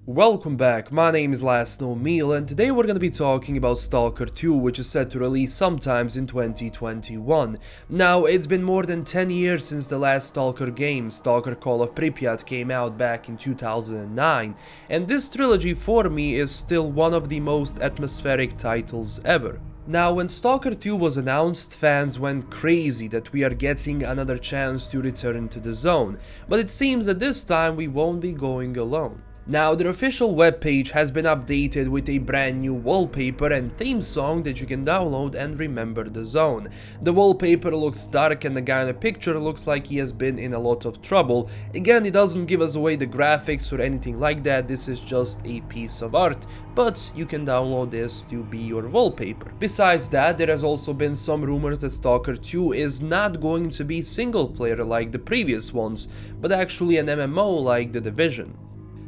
Welcome back, my name is LastKnownMeal and today we're gonna be talking about STALKER 2, which is set to release sometimes in 2021. Now, it's been more than 10 years since the last STALKER game, STALKER Call of Pripyat, came out back in 2009, and this trilogy for me is still one of the most atmospheric titles ever. Now, when STALKER 2 was announced, fans went crazy that we are getting another chance to return to the zone, but it seems that this time we won't be going alone. Now, their official webpage has been updated with a brand new wallpaper and theme song that you can download and remember the zone. The wallpaper looks dark and the guy in the picture looks like he has been in a lot of trouble. Again, it doesn't give us away the graphics or anything like that, this is just a piece of art, but you can download this to be your wallpaper. Besides that, there has also been some rumors that STALKER 2 is not going to be single player like the previous ones, but actually an MMO like The Division.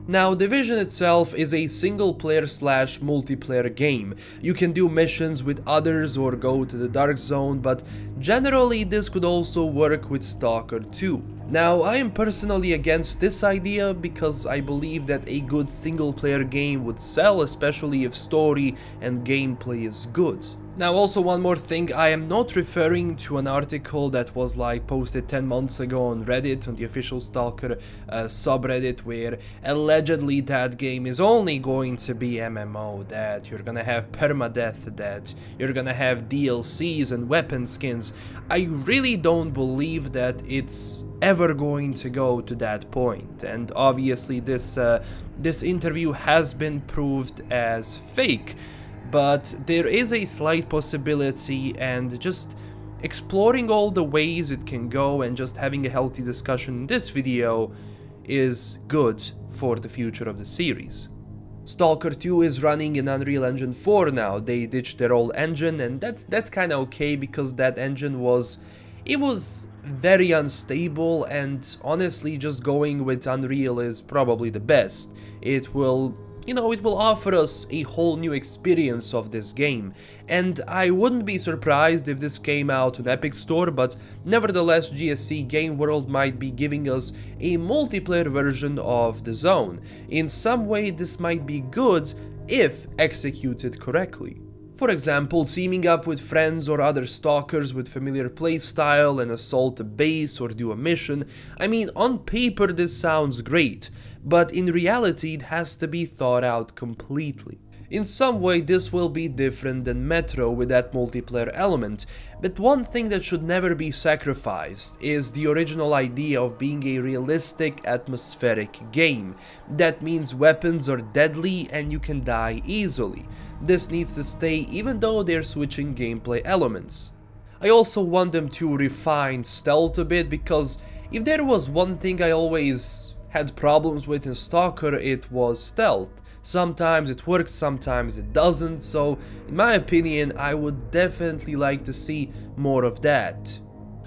Now, Division itself is a single-player slash multiplayer game. You can do missions with others or go to the Dark Zone, but generally this could also work with STALKER 2. Now, I am personally against this idea because I believe that a good single-player game would sell, especially if story and gameplay is good. Now, also one more thing, I am not referring to an article that was like posted 10 months ago on Reddit, on the official STALKER subreddit, where allegedly that game is only going to be MMO, that you're gonna have permadeath, that you're gonna have DLCs and weapon skins. I really don't believe that it's ever going to go to that point, and obviously this interview has been proved as fake. But there is a slight possibility, and just exploring all the ways it can go and just having a healthy discussion in this video is good for the future of the series. STALKER 2 is running in Unreal Engine 4 now. They ditched their old engine, and that's kinda okay because that engine was very unstable, and honestly just going with Unreal is probably the best. It will offer us a whole new experience of this game, and I wouldn't be surprised if this came out on Epic Store, but nevertheless GSC Game World might be giving us a multiplayer version of the zone. In some way this might be good if executed correctly. For example, teaming up with friends or other stalkers with familiar playstyle and assault a base or do a mission. I mean, on paper this sounds great, but in reality it has to be thought out completely. In some way this will be different than Metro with that multiplayer element, but one thing that should never be sacrificed is the original idea of being a realistic atmospheric game. That means weapons are deadly and you can die easily. This needs to stay even though they're switching gameplay elements. I also want them to refine stealth a bit, because if there was one thing I always had problems with in STALKER, it was stealth. Sometimes it works, sometimes it doesn't, so in my opinion I would definitely like to see more of that.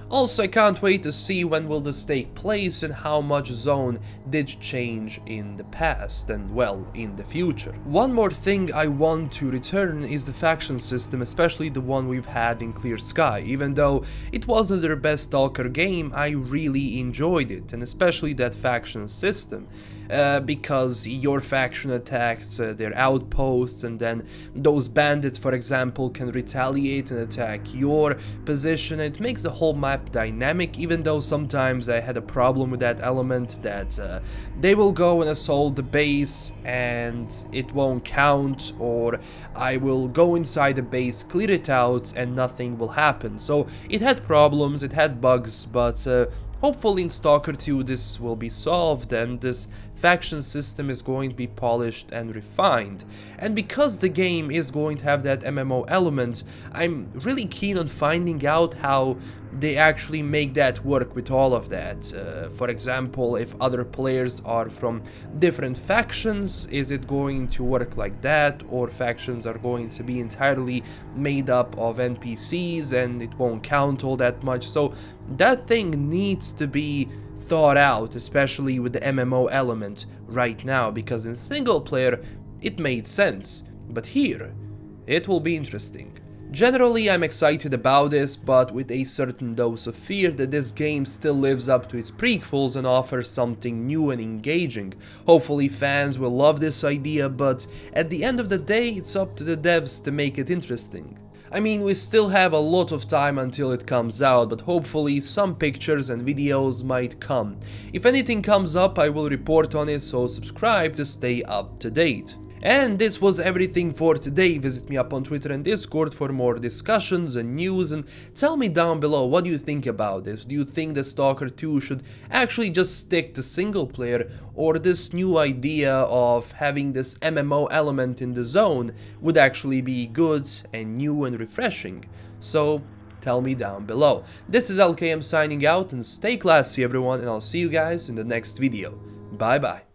Also, I can't wait to see when will this take place and how much zone did change in the past and, well, in the future. One more thing I want to return is the faction system, especially the one we've had in Clear Sky. Even though it wasn't their best STALKER game, I really enjoyed it, and especially that faction system. Because your faction attacks their outposts, and then those bandits, for example, can retaliate and attack your position. It makes the whole map dynamic, even though sometimes I had a problem with that element, that they will go and assault the base and it won't count, or I will go inside the base, clear it out, and nothing will happen. So it had problems, it had bugs, but hopefully in STALKER 2 this will be solved and this faction system is going to be polished and refined. And because the game is going to have that MMO element, I'm really keen on finding out how they actually make that work with all of that. For example, if other players are from different factions, is it going to work like that, or factions are going to be entirely made up of NPCs and it won't count all that much? So that thing needs to be thought out, especially with the MMO element right now, because in single player it made sense, but here it will be interesting. Generally, I'm excited about this, but with a certain dose of fear that this game still lives up to its prequels and offers something new and engaging. Hopefully fans will love this idea, but at the end of the day, it's up to the devs to make it interesting. I mean, we still have a lot of time until it comes out, but hopefully some pictures and videos might come. If anything comes up, I will report on it, so subscribe to stay up to date. And this was everything for today. Visit me up on Twitter and Discord for more discussions and news, and tell me down below what do you think about this. Do you think that Stalker 2 should actually just stick to single player, or this new idea of having this MMO element in the zone would actually be good and new and refreshing? So tell me down below. This is LKM signing out, and stay classy everyone, and I'll see you guys in the next video. Bye bye.